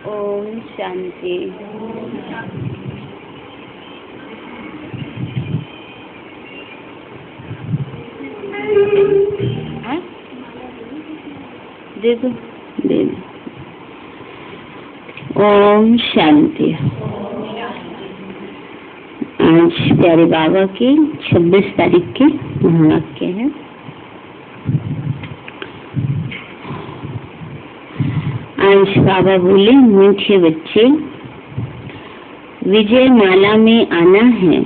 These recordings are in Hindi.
ओम शांति। हाँ? दे दो, दे दो। ओम शांति। आज प्यारे बाबा की 26 तारीख के महावाक्य है। आज बाबा बोले, मीठे बच्चे, विजय माला में आना है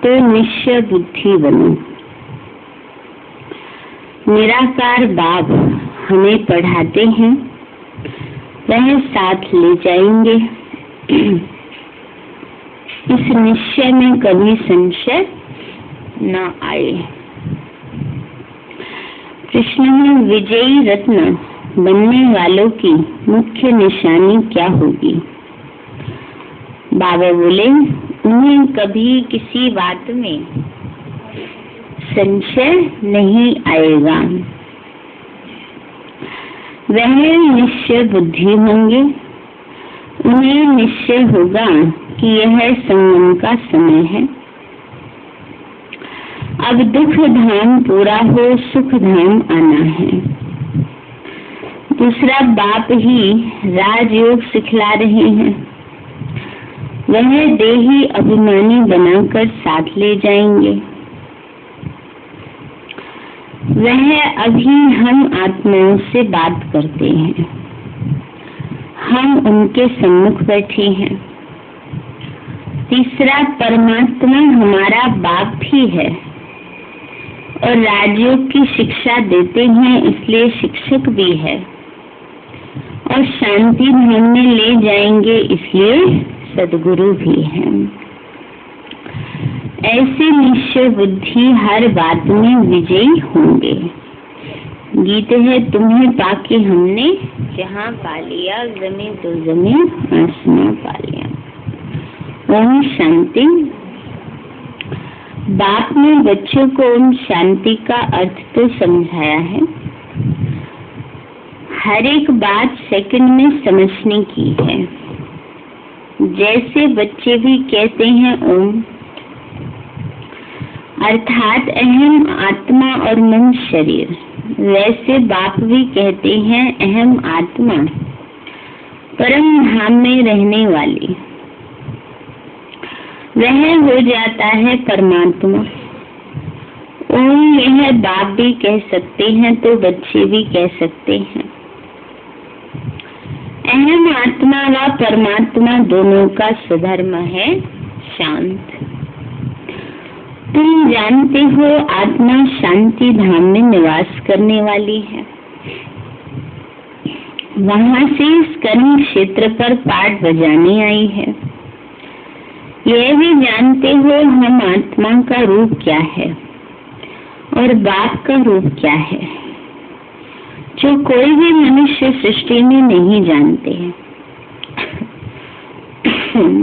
तो निश्चय बुद्धि बनो। निराकार बाप हमें पढ़ाते हैं, वह साथ ले जाएंगे। इस निश्चय में कभी संशय न आए। कृष्ण में विजयी रत्न बनने वालों की मुख्य निशानी क्या होगी? बाबा बोले, उन्हें कभी किसी बात में संशय नहीं आएगा। वह निश्चय बुद्धि होंगे। उन्हें निश्चय होगा कि यह संगम का समय है। अब दुख धाम पूरा हो, सुख धाम आना है। दूसरा बाप ही राजयोग सिखला रहे हैं। वह देही अभिमानी बनाकर साथ ले जाएंगे। वह अभी हम आत्माओं से बात करते हैं। हम उनके सम्मुख बैठे हैं। तीसरा परमात्मा हमारा बाप भी है और राजयोग की शिक्षा देते हैं, इसलिए शिक्षक भी है। और शांति धाम में ले जाएंगे, इसलिए सदगुरु भी हैं। ऐसे निश्चय बुद्धि हर बात में विजयी होंगे। गीत है, तुम्हें पाके हमने जहाँ पा लिया, जमीन तो जमीन आसमां पा लिया। ओम शांति। बाप ने बच्चों को ओम शांति का अर्थ तो समझाया है। हर एक बात सेकंड में समझने की है। जैसे बच्चे भी कहते हैं ओम, अर्थात अहम आत्मा और मन शरीर, वैसे बाप भी कहते हैं अहम आत्मा परम धाम में रहने वाली। वह हो जाता है परमात्मा। ओम यह बाप भी कह सकते हैं तो बच्चे भी कह सकते हैं। अहम आत्मा व परमात्मा दोनों का स्वधर्म है शांत। तुम जानते हो आत्मा शांति धाम में निवास करने वाली है। वहां से इस कर्म क्षेत्र पर पाठ बजाने आई है। यह भी जानते हो हम आत्मा का रूप क्या है और बाप का रूप क्या है, जो कोई भी मनुष्य सृष्टि में नहीं जानते हैं।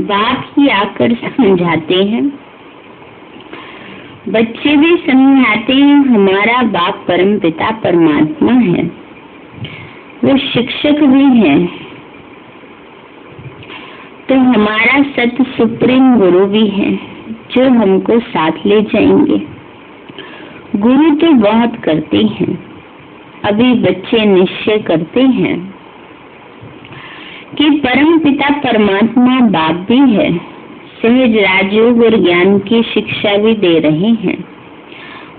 बाप ही आकर समझाते हैं। बच्चे भी समझाते हैं हमारा बाप परम पिता परमात्मा है। वो शिक्षक भी है, तो हमारा सत्य सुप्रीम गुरु भी है, जो हमको साथ ले जाएंगे। गुरु तो बहुत करते हैं, अभी बच्चे निश्चय करते हैं कि परम पिता परमात्मा बाप भी है। सहज राजयोग और ज्ञान की शिक्षा भी दे रहे हैं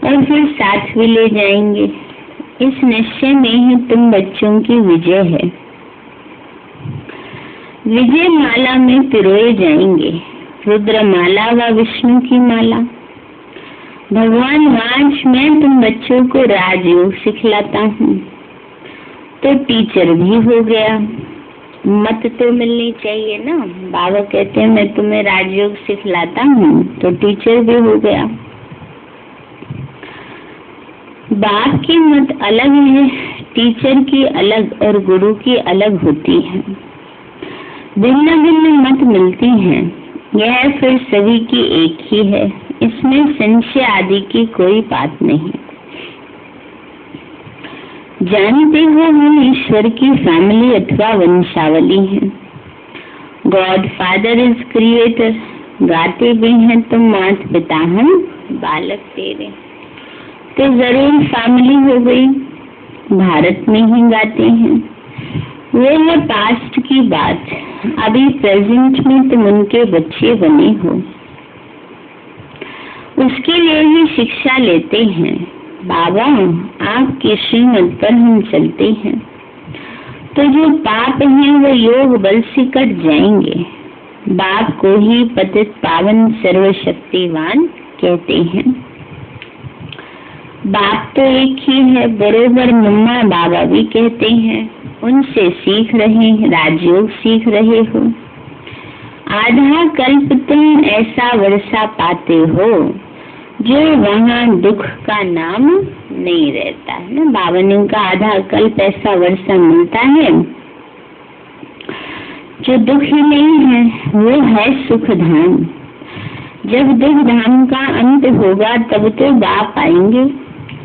और फिर साथ भी ले जाएंगे। इस निश्चय में ही तुम बच्चों की विजय है। विजय माला में पिरोए जाएंगे। रुद्र माला व विष्णु की माला। भगवान, आज मैं तुम बच्चों को राजयोग सिखलाता हूँ, तो टीचर भी हो गया। मत तो मिलनी चाहिए ना। बाबा कहते हैं मैं तुम्हें राजयोग सिखलाता हूँ, तो टीचर भी हो गया। बाप की मत अलग है, टीचर की अलग और गुरु की अलग होती है। भिन्न भिन्न मत मिलती हैं। यह फिर सभी की एक ही है। इसमें संशय आदि की कोई बात नहीं। जानते हो हम ईश्वर की फैमिली अथवा वंशावली हैं। गॉड फादर इज क्रिएटर, गाते भी हैं तुम मात पिता हम बालक तेरे। तो जरूर फैमिली हो गई, भारत में ही गाते हैं। वो है पास्ट की बात, अभी प्रेजेंट में तुम उनके बच्चे बने हो, उसके लिए ही शिक्षा लेते हैं। बाबा आपके श्रीमत पर हम चलते हैं, तो जो पाप हैं वो योग बल से कट जाएंगे। बाप को ही पतित पावन सर्वशक्तिवान कहते हैं। बाप तो एक ही है, बरोबर मम्मा बाबा भी कहते हैं। उनसे सीख रहे, राजयोग सीख रहे हो। आधा कल्प तुम ऐसा वर्षा पाते हो जो वहाँ दुख का नाम नहीं रहता है ना। बाबा ने उनका आधा कल्प ऐसा वर्षा मिलता है जो दुख ही नहीं है, वो है सुख धाम। जब दुख धाम का अंत होगा तब तो बाप आएंगे,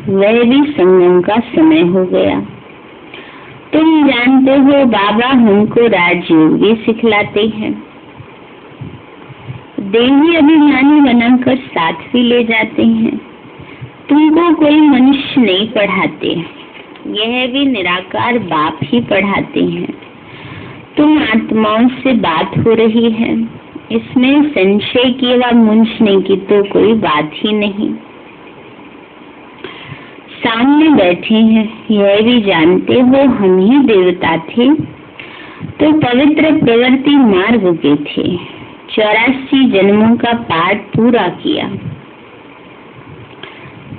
वह भी संगम का समय हो गया। तुम जानते हो बाबा हमको राजयोग भी सिखलाते हैं, देवी अभिमानी बनाकर साथ भी ले जाते हैं। तुमको कोई मनुष्य नहीं पढ़ाते, यह भी निराकार बाप ही पढ़ाते हैं। तुम आत्माओं से बात हो रही है, इसमें संशय की व मूंझने की तो कोई बात ही नहीं। सामने बैठे हैं, यह भी जानते हो हम ही देवता थे, तो पवित्र प्रवृत्ति मार्ग के थे। 84 जन्मों का पाठ पूरा किया।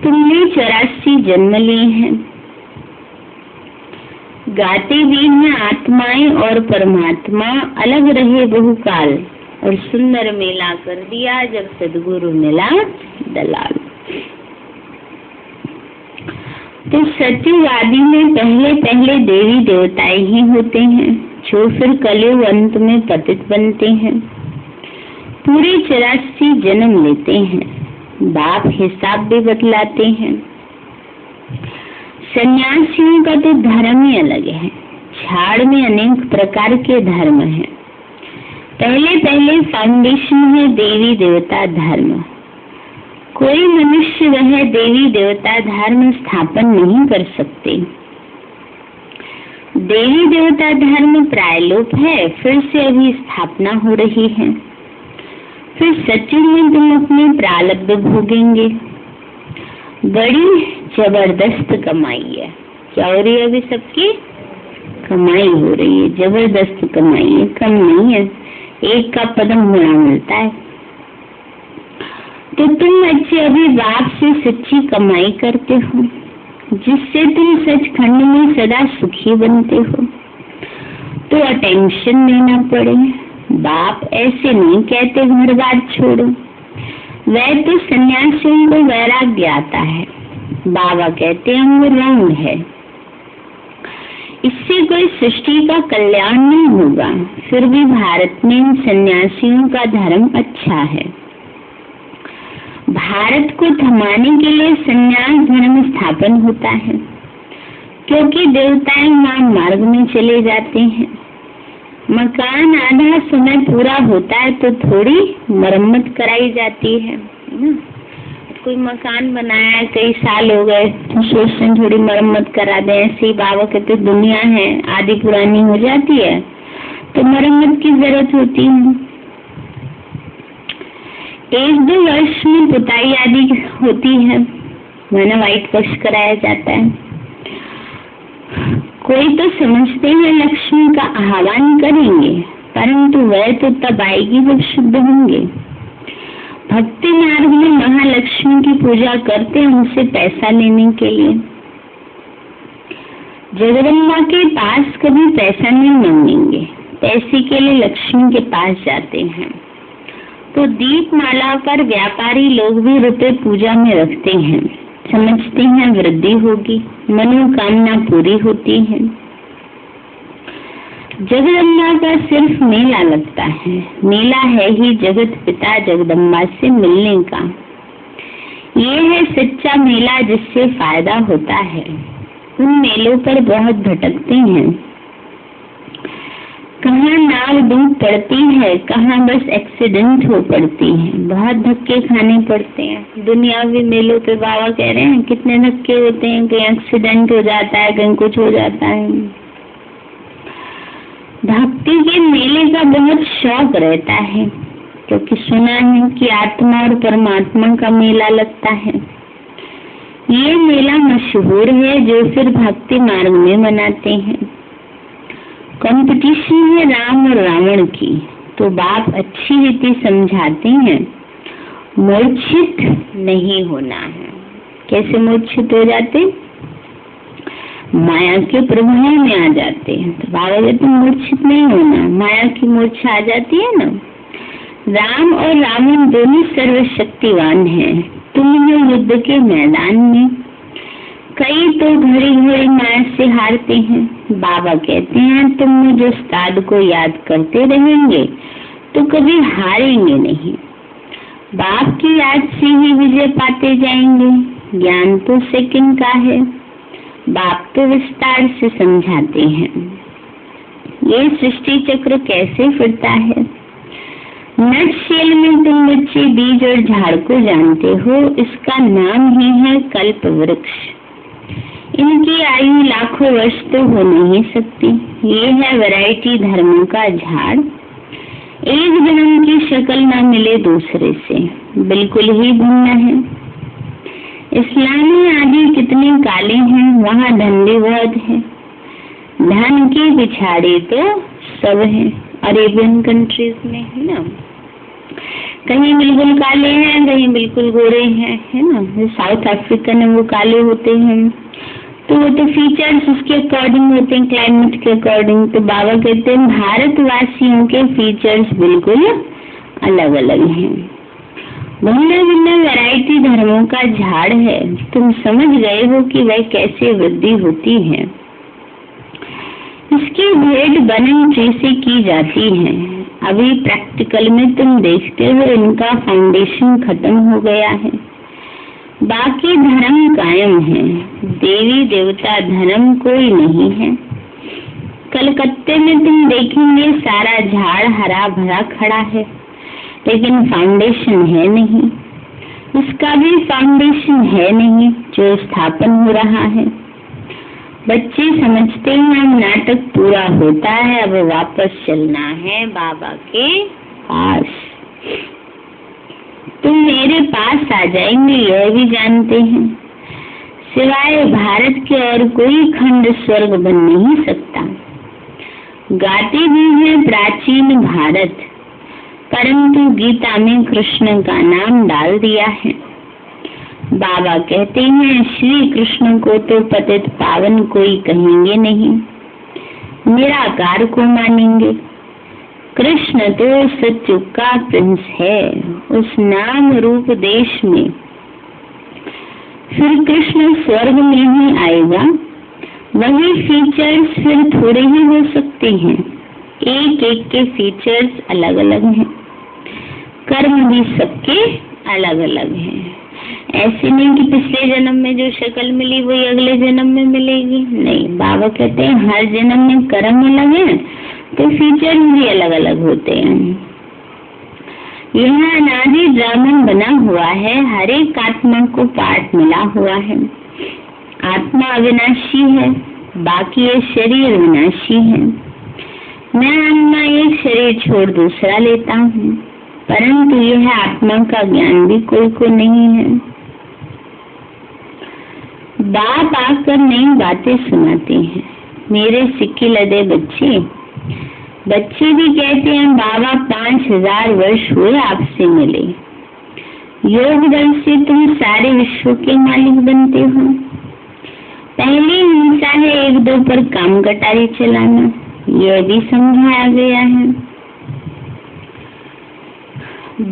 तुमने 84 जन्म लिए हैं। गाते भी हैं आत्माएं और परमात्मा अलग रहे बहुकाल, और सुंदर मेला कर दिया जब सदगुरु मिला दलाल। तो सत्युग आदि में पहले पहले देवी देवताएं ही होते हैं, जो फिर कलयुग अंत में पतित बनते हैं। पूरे 84 जन्म लेते हैं, बाप हिसाब भी बतलाते हैं। सन्यासियों का तो धर्म ही अलग है, झाड़ में अनेक प्रकार के धर्म हैं। पहले पहले फाउंडेशन है देवी देवता धर्म। कोई मनुष्य वह देवी देवता धर्म स्थापन नहीं कर सकते। देवी देवता धर्म प्रायलोप है, फिर से अभी स्थापना हो रही है। फिर सचुग में तुम अपने प्रारब्ध भोगेंगे। बड़ी जबरदस्त कमाई है। क्या हो रही है? अभी सबकी कमाई हो रही है, जबरदस्त कमाई है, कम नहीं है। एक का पदम गुणा मिलता है। तो तुम बच्चे अभी बाप से सच्ची कमाई करते हो, जिससे तुम सचखंड में सदा सुखी बनते हो। तो अटेंशन देना पड़े। बाप ऐसे नहीं कहते घर बार छोड़ो, वह तो सन्यासियों को वैराग्य आता है। बाबा कहते हैं वो रंग है, इससे कोई सृष्टि का कल्याण नहीं होगा। फिर भी भारत में सन्यासियों का धर्म अच्छा है। भारत को थमाने के लिए सन्यास धर्म स्थापन होता है, क्योंकि देवताएं वहाँ मार्ग में चले जाते हैं। मकान आधा समय पूरा होता है तो थोड़ी मरम्मत कराई जाती है ना। कोई मकान बनाया है, कई साल हो गए, तो सोचते हैं थोड़ी मरम्मत करा दें। ऐसे ही बाबा कहते दुनिया है आधी पुरानी हो जाती है तो मरम्मत की जरूरत होती है। 1-2 वर्ष में पुताई आदि होती है, मैंने व्हाइट वॉश कराया जाता है। कोई तो समझते हैं लक्ष्मी का आह्वान करेंगे, परंतु वह तो तब आएगी जब शुद्ध होंगे। भक्ति मार्ग में महालक्ष्मी की पूजा करते हैं उनसे पैसा लेने के लिए। जगदम्बा के पास कभी पैसा नहीं मांगेंगे, पैसे के लिए लक्ष्मी के पास जाते हैं। तो दीपमाला पर व्यापारी लोग भी रुपए पूजा में रखते हैं, समझते हैं वृद्धि होगी, मनोकामना पूरी होती है। जगदम्बा का सिर्फ मेला लगता है, मेला है ही जगत पिता जगदम्बा से मिलने का। ये है सच्चा मेला जिससे फायदा होता है। उन मेलों पर बहुत भटकते हैं। कहाँ नाव डूब पड़ती है, कहाँ बस एक्सीडेंट हो पड़ती है। बहुत धक्के खाने पड़ते हैं। दुनियावी मेलों पे बाबा कह रहे हैं कितने धक्के होते हैं, कहीं एक्सीडेंट हो जाता है, कहीं कुछ हो जाता है। भक्ति के मेले का बहुत शौक रहता है, क्योंकि सुना है कि आत्मा और परमात्मा का मेला लगता है। ये मेला मशहूर है जो फिर भक्ति मार्ग में मनाते हैं। कंपटीशन है राम और रावण की, तो बाप अच्छी रीति समझाते हैं मूर्छित नहीं होना है। कैसे मूर्छित हो जाते? माया के प्रभाव में आ जाते हैं। तो बाबा कहते मूर्छित नहीं होना, माया की मूर्छा आ जाती है ना। राम और रावण दोनों सर्वशक्तिवान हैं। तुम हो युद्ध के मैदान में, कई तो घड़ी घड़ी माया से हारते हैं। बाबा कहते हैं तुम जो उस्ताद को याद करते रहेंगे तो कभी हारेंगे नहीं। बाप की याद से ही विजय पाते जाएंगे। ज्ञान तो सेकंड का है, बाप तो विस्तार से समझाते हैं। ये सृष्टि चक्र कैसे फिरता है। नटशेल में तुम बच्चे बीज और झाड़ को जानते हो, इसका नाम ही है कल्प वृक्ष। इनकी आयु लाखों वर्ष तो हो नहीं सकती। ये है वैरायटी धर्मों का झाड़। एक जन्म की शक्ल न मिले दूसरे से, बिल्कुल ही भिन्न है। इस्लामी आदि कितने काले हैं, वहाँ धन भी बहुत है। धन के पिछाड़े तो सब है। अरेबियन कंट्रीज में है ना, कहीं बिल्कुल काले हैं, कहीं बिल्कुल गोरे हैं, है ना। साउथ अफ्रीका में वो काले होते हैं, तो वो तो फीचर्स उसके अकॉर्डिंग होते हैं, क्लाइमेट के अकॉर्डिंग। तो बाबा कहते हैं भारतवासियों के फीचर्स बिल्कुल अलग अलग हैं। भिन्न भिन्न वैरायटी धर्मों का झाड़ है। तुम समझ गए हो कि वह कैसे वृद्धि होती है। इसकी भेंट बनन ट्री से की जाती है। अभी प्रैक्टिकल में तुम देखते हो इनका फाउंडेशन खत्म हो गया है, बाकी धर्म कायम है। देवी देवता धर्म कोई नहीं है। कलकत्ते में तुम देखेंगे सारा झाड़ हरा भरा खड़ा है, लेकिन फाउंडेशन है नहीं। इसका भी फाउंडेशन है नहीं जो स्थापन हो रहा है। बच्चे समझते हैं नाटक पूरा होता है, अब वापस चलना है बाबा के पास। तुम मेरे पास आ जाएंगे यह भी जानते हैं। सिवाय भारत के और कोई खंड स्वर्ग बन नहीं सकता। गाते भी हैं प्राचीन भारत, परंतु गीता में कृष्ण का नाम डाल दिया है। बाबा कहते हैं श्री कृष्ण को तो पतित पावन कोई कहेंगे नहीं, निराकार को मानेंगे। कृष्ण तो सत्युग का प्रिंस है। उस नाम रूप देश में फिर कृष्ण स्वर्ग में ही आएगा। वही फीचर्स फिर थोड़े ही हो सकते हैं। एक एक के फीचर्स अलग अलग हैं। कर्म भी सबके अलग अलग हैं। ऐसे नहीं कि पिछले जन्म में जो शक्ल मिली वही अगले जन्म में मिलेगी, नहीं। बाबा कहते हैं हर जन्म में कर्म अलग है तो फीचर्स भी अलग अलग होते हैं। यह अनादि ड्रामन बना हुआ है। हर एक आत्मा को पाठ मिला हुआ है। आत्मा अविनाशी है, बाकी ये शरीर विनाशी है। मैं आत्मा एक शरीर छोड़ दूसरा लेता हूँ, परंतु यह आत्मा का ज्ञान भी कोई को नहीं है। बाप आकर नई बातें सुनाते हैं। मेरे सिक्के लदे बच्चे भी कहते हैं बाबा 5000 वर्ष हुए आपसे मिले। योग बल से तुम सारे विश्व के मालिक बनते हो। पहली हिंसा है एक दो पर काम कटारी चलाना, यह भी समझाया गया है।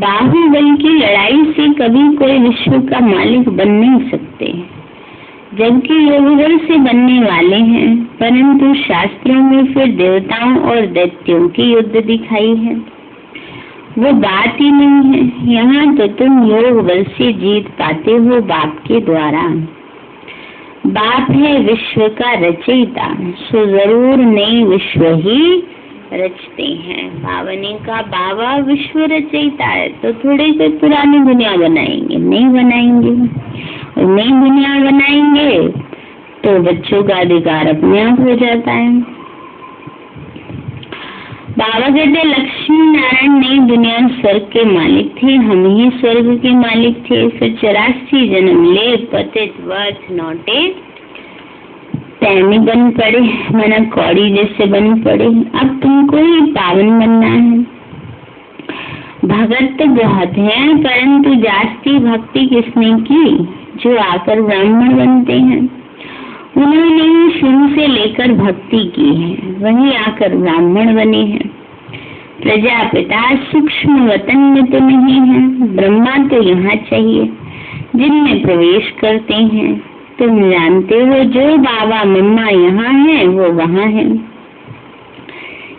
बाहुबल की लड़ाई से कभी कोई विश्व का मालिक बन नहीं सकते, जबकि योगबल से बनने वाले हैं। परंतु शास्त्रों में फिर देवताओं और दैत्यों की युद्ध दिखाई है, वो बात ही नहीं है। यहाँ तो तुम योग बल से जीत पाते हो बाप के द्वारा। बाप है विश्व का रचयिता, सो जरूर नई विश्व ही रचते हैं। बाबा ने कहा बाबा विश्व रचयिता है, तो थोड़ी कोई पुरानी दुनिया बनाएंगे, नहीं बनाएंगे। और नई दुनिया बनाएंगे तो बच्चों का अधिकार अपने आप हो जाता है। बाबा कहते लक्ष्मी नारायण नई दुनिया स्वर्ग के मालिक थे, हम ही स्वर्ग के मालिक थे। 84 जन्म ले पतित वर्थ नौटे, पैनी बन पड़े, माना कौड़ी जैसे बन पड़े। अब तुमको ही पावन बनना है। भगत तो बहुत है, परंतु जास्ती भक्ति किसने की? जो आकर ब्राह्मण बनते हैं, उन्होंने ही शुरू से लेकर भक्ति की है, वही आकर ब्राह्मण बने हैं। प्रजापिता सूक्ष्म वतन में तो नहीं है, ब्रह्मा तो यहाँ चाहिए जिनमें प्रवेश करते हैं। तुम जानते हो जो बाबा मम्मा यहाँ है वो वहाँ है।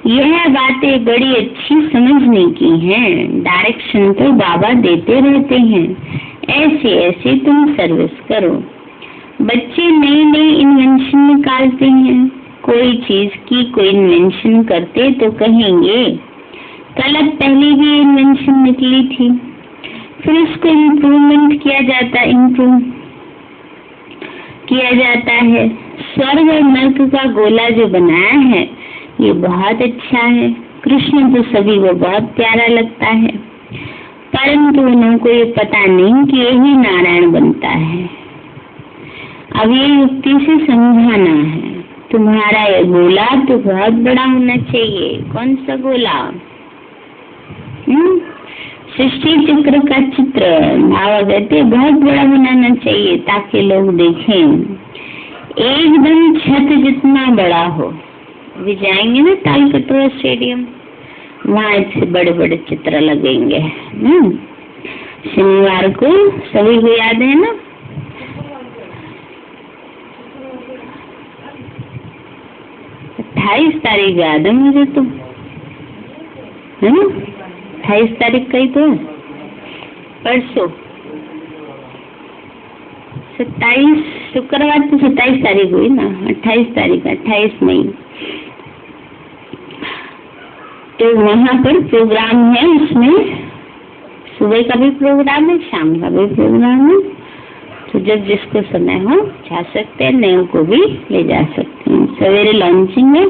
यह बातें बड़ी अच्छी समझने की हैं। डायरेक्शन तो बाबा देते रहते हैं, ऐसे ऐसे तुम सर्विस करो। बच्चे नई नई इन्वेंशन निकालते हैं, कोई चीज की कोई इन्वेंशन करते तो कहेंगे कल अब पहले भी इन्वेंशन निकली थी, फिर उसको इम्प्रूवमेंट किया जाता है। स्वर्ग और नर्क का गोला जो बनाया है ये बहुत अच्छा है। कृष्ण तो सभी को बहुत प्यारा लगता है, परंतु उनको ये पता नहीं कि यही नारायण बनता है। अब ये युक्ति से समझाना है। तुम्हारा ये गोला तो बहुत बड़ा होना चाहिए। कौन सा गोला? सृष्टि चक्र का चित्र बाबा कहते बहुत बड़ा बनाना चाहिए ताकि लोग देखें, एकदम छत जितना बड़ा हो। अभी जाएंगे ना तालकटोरा स्टेडियम, वहाँ से बड़े बड़े चित्र लगेंगे। शनिवार को सभी को याद है ना? 28 तारीख याद है मुझे तो, है ना? 28 तारीख का ही तो है, परसों 27 शुक्रवार तो 27 तारीख हुई ना, 28 तारीख 28 मई। तो वहाँ पर प्रोग्राम है, उसमें सुबह का भी प्रोग्राम है, शाम का भी प्रोग्राम है। तो जब जिसको समय हो जा सकते हैं, नए को भी ले जा सकते हैं। सवेरे लॉन्चिंग है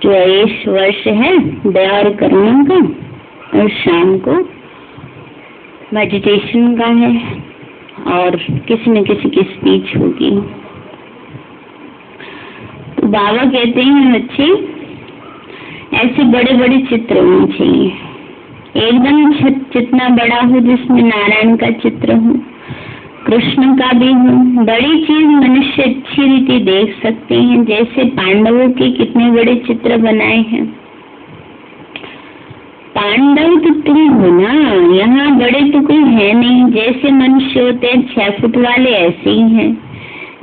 जो इस वर्ष है दया और करुणा का, और शाम को मेडिटेशन का है, और किसी न किसी की स्पीच होगी। तो बाबा कहते हैं बच्चे ऐसे बड़े बड़े चित्र होने चाहिए, एकदम छत जितना बड़ा हो जिसमें नारायण का चित्र हो, कृष्ण का भी हो। बड़ी चीज मनुष्य अच्छी रीति देख सकते हैं, जैसे पांडवों के कितने बड़े चित्र बनाए हैं। पांडव तो तुम हो ना, यहाँ बड़े तो कोई है नहीं। जैसे मनुष्य होते हैं 6 फुट वाले, ऐसे ही हैं।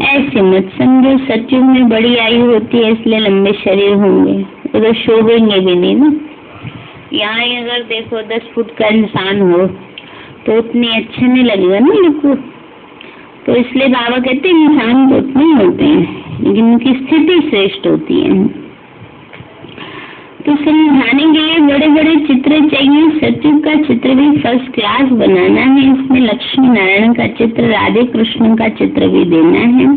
ऐसे मत समझो सचमुच में बड़ी आयु होती है इसलिए लंबे शरीर होंगे, तो शोभेंगे भी नहीं ना। यहाँ अगर देखो 10 फुट का इंसान हो तो उतनी अच्छा नहीं लगेगा ना लोगों। तो इसलिए बाबा कहते हैं इंसान तो उतने ही होते हैं, लेकिन उनकी स्थिति श्रेष्ठ होती है। तो समझाने के लिए बड़े बड़े चित्र चाहिए। सत्युग का चित्र भी फर्स्ट क्लास बनाना है, इसमें लक्ष्मी नारायण का चित्र, राधे कृष्ण का चित्र भी देना है।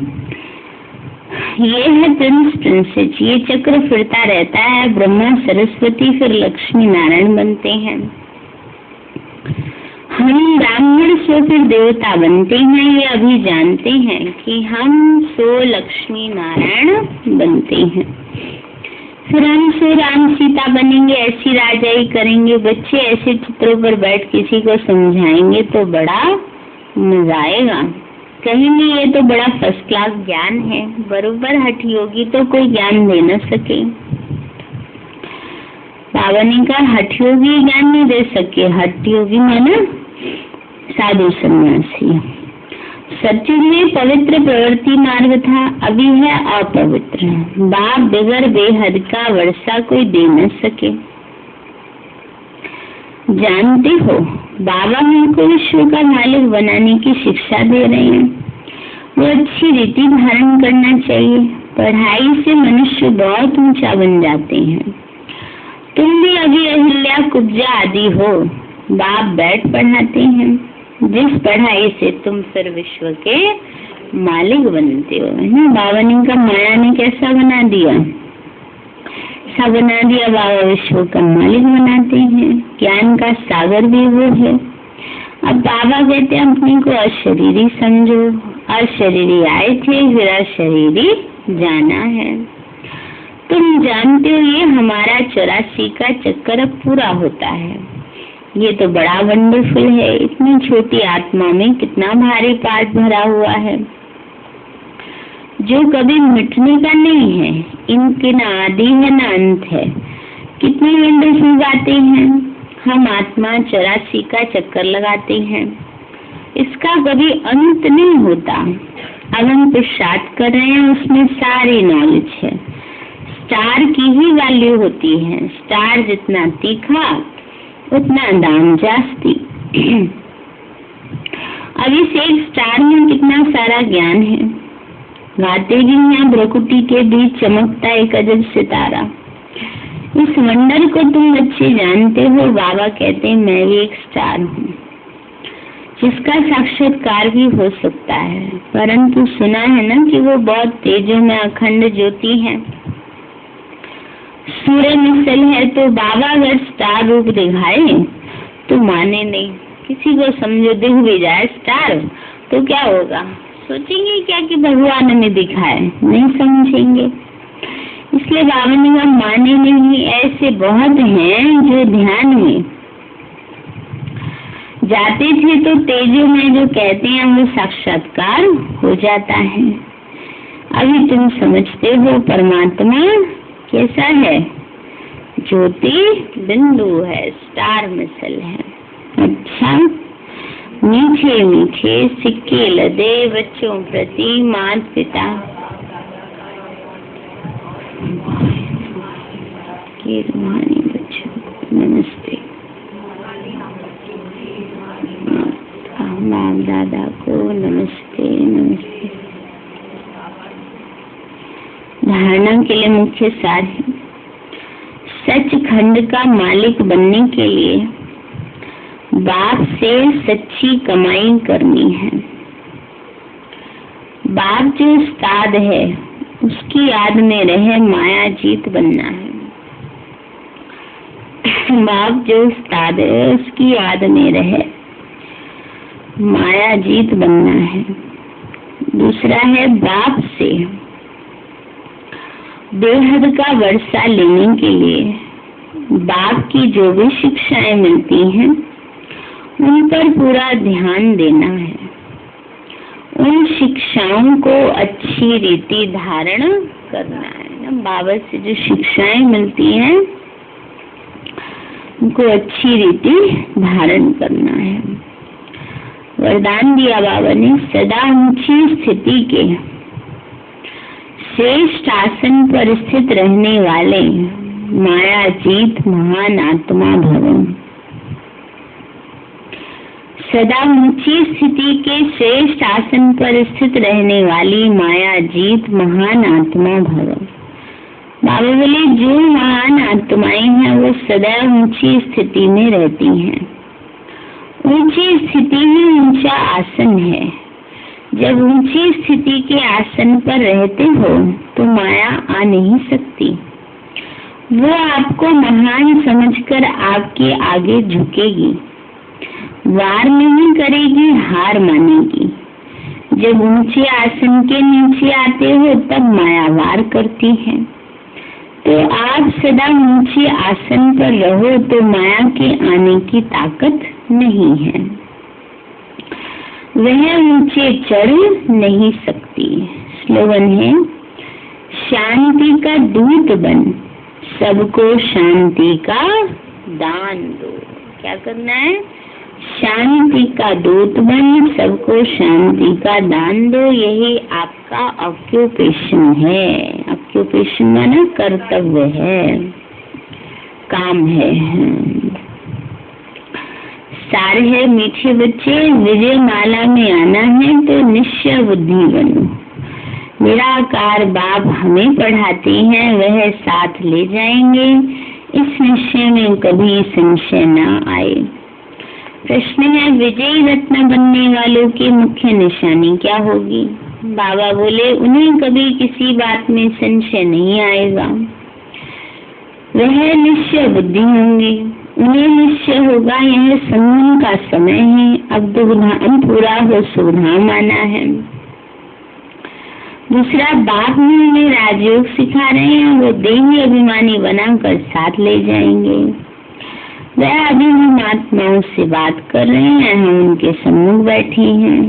ये है प्रिंस प्रिंसेस, ये चक्र फिरता रहता है। ब्रह्मा सरस्वती फिर लक्ष्मी नारायण बनते हैं। हम ब्राह्मण से फिर देवता बनते हैं, ये अभी जानते हैं कि हम सो लक्ष्मी नारायण बनते हैं। फिर हम सो राम सीता बनेंगे, ऐसी राजाई करेंगे। बच्चे ऐसे चित्रों पर बैठ किसी को समझाएंगे तो बड़ा मजा आएगा। कहेंगे ये तो बड़ा फर्स्ट क्लास ज्ञान है। बरोबर हठ योगी तो कोई ज्ञान दे न सके। बाबा ने कहा हठ योगी ज्ञान नहीं दे सके। हठ योगी माना साधु सन्यासी। सत्युग में पवित्र प्रवृत्ति मार्ग था, अभी है अपवित्र। बाप बगैर बेहद का वर्षा कोई दे न सके। जानते हो बाबा हमको विश्व का मालिक बनाने की शिक्षा दे रहे हैं। वो अच्छी रीति धारण करना चाहिए। पढ़ाई से मनुष्य बहुत ऊंचा बन जाते हैं। अभी अहिल्या कुब्जा आदि हो, बाप बैठ पढ़ाते हैं। जिस पढ़ाई से तुम फिर विश्व के मालिक बनते हो, है ना। बाबा ने का माया ने कैसा बना दिया, ऐसा बना दिया, बाबा विश्व का मालिक बनाते हैं। ज्ञान का सागर भी वो है। अब बाबा कहते हैं अपने को अशरीरी समझो। अशरीरी आए थे, फिर अशरीरी जाना है। तुम जानते हो ये हमारा 84 का चक्कर अब पूरा होता है। ये तो बड़ा वंडरफुल है। इतनी छोटी आत्मा में कितना भारी पाठ भरा हुआ है जो कभी मिटने का नहीं है। इनके न आदि है न अंत है। कितनी वंडरफुल बातें हैं। हम आत्मा 84 का चक्कर लगाते हैं, इसका कभी अंत नहीं होता। अब हम पुरुषार्थ कर रहे हैं, उसमें सारी नॉलेज है। स्टार की ही वैल्यू होती है। स्टार जितना तीखा उतना दाम जास्ती। अब इस एक स्टार में कितना सारा ज्ञान है। गाते भी हैं, भ्रकुटी के बीच चमकता एक अजब सितारा। इस वंडर को तुम अच्छे जानते हो। बाबा कहते हैं मैं भी एक स्टार हूँ जिसका साक्षात्कार भी हो सकता है, परंतु सुना है ना कि वो बहुत तेजों में अखंड ज्योति है, सूर्य मिसल है। तो बाबा अगर स्टार रूप दिखाए तो माने नहीं। किसी को समझो दिख भी जाए स्टार तो क्या होगा, सोचेंगे क्या कि भगवान ने दिखाए, नहीं समझेंगे। इसलिए बाबा ने कहा माने नहीं। ऐसे बहुत हैं जो ध्यान में जाते थे तो तेजो में जो कहते हैं वो साक्षात्कार हो जाता है। अभी तुम समझते हो परमात्मा कैसा है, ज्योति बिंदु है, स्टार मिसल है। अच्छा, मीठे मीठे सिक्के लदे बच्चों प्रति माता पिता के रूहानी बच्चों को नमस्ते। बाप दादा को नमस्ते नमस्ते। धारणा के लिए मुख्य सार है, सचखंड का मालिक बनने के लिए बाप से सच्ची कमाई करनी है। बाप जो उस्ताद है उसकी याद में रहे माया जीत बनना है। बाप जो उस्ताद है उसकी याद में रहे माया जीत बनना है। दूसरा है बाप से बेहद का वर्षा लेने के लिए बाप की जो भी शिक्षाएं मिलती हैं उन पर पूरा ध्यान देना है। उन शिक्षाओं को अच्छी रीति धारण करना है ना। बाबा से जो शिक्षाएं मिलती हैं उनको अच्छी रीति धारण करना है। वरदान दिया बाबा ने, सदा ऊंची स्थिति के श्रेष्ठ आसन पर स्थित रहने वाले माया जीत महान आत्मा भव। सदा ऊंची स्थिति के श्रेष्ठ आसन पर स्थित रहने वाली माया जीत महान आत्मा भव। बाबा बोले जो महान आत्माएं हैं वो सदा ऊंची स्थिति में रहती हैं। ऊंची स्थिति ही ऊंचा आसन है। जब ऊंची स्थिति के आसन पर रहते हो तो माया आ नहीं सकती। वो आपको महान समझकर आपके आगे झुकेगी, वार नहीं करेगी, हार मानेगी। जब ऊंचे आसन के नीचे आते हो तब माया वार करती है। तो आप सदा ऊंचे आसन पर रहो तो माया के आने की ताकत नहीं है। वह ऊंचे चढ़ नहीं सकती। स्लोगन है, शांति का दूत बन, सबको शांति का दान दो। क्या करना है? शांति का दूत बन, सबको शांति का दान दो। यही आपका ऑक्यूपेशन है। ऑक्यूपेशन माना कर्तव्य है, काम है। सार है, मीठे बच्चे विजय माला में आना है तो निश्चय बुद्धि बनो। निराकार बाप हमें पढ़ाते हैं, वह साथ ले जाएंगे। इस निश्चय में कभी संशय न आए। प्रश्न है, विजयी रत्न बनने वालों की मुख्य निशानी क्या होगी? बाबा बोले, उन्हें कभी किसी बात में संशय नहीं आएगा। वह निश्चय बुद्धि होंगे। उन्हें निश्चय होगा यह संगम का समय है, अब दुर्धाम पूरा हो सुधाम आना है। दूसरा, बाप में उन्हें राजयोग सिखा रहे हैं, वो देही अभिमानी बनाकर साथ ले जाएंगे। वह अभी हम आत्माओं से बात कर रहे हैं, हम उनके सम्मुख बैठे हैं।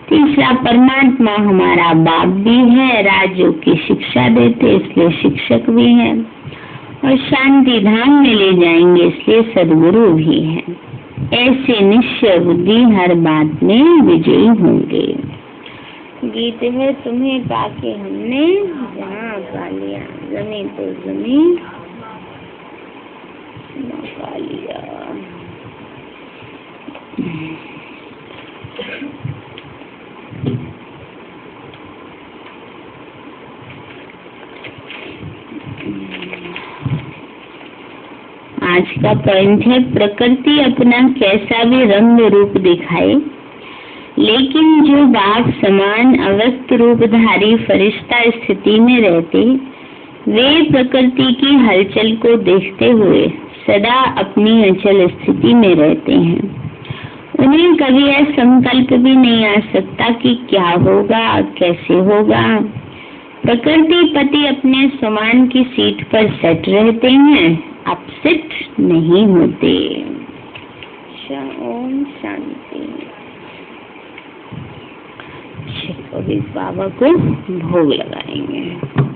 तीसरा, परमात्मा हमारा बाप भी है, राजयोग की शिक्षा देते इसलिए शिक्षक भी है, और शांति धाम में ले जाएंगे इसलिए सदगुरु भी है। ऐसे निश्चय बुद्धि हर बात में विजयी होंगे। गीत है, तुम्हें पाके हमने जहाँ पा लिया, जमी तो जमी पा लिया। आज का पॉइंट है, प्रकृति अपना कैसा भी रंग रूप दिखाए, लेकिन जो बाप समान अवस्थ रूपधारी फरिश्ता स्थिति में रहते, वे प्रकृति की हलचल को देखते हुए सदा अपनी अचल स्थिति में रहते हैं। उन्हें कभी यह संकल्प भी नहीं आ सकता कि क्या होगा, कैसे होगा। प्रकृति पति अपने समान की सीट पर सेट रहते हैं, अपसेट नहीं होते। ओम शांति। अभी बाबा को भोग लगाएंगे।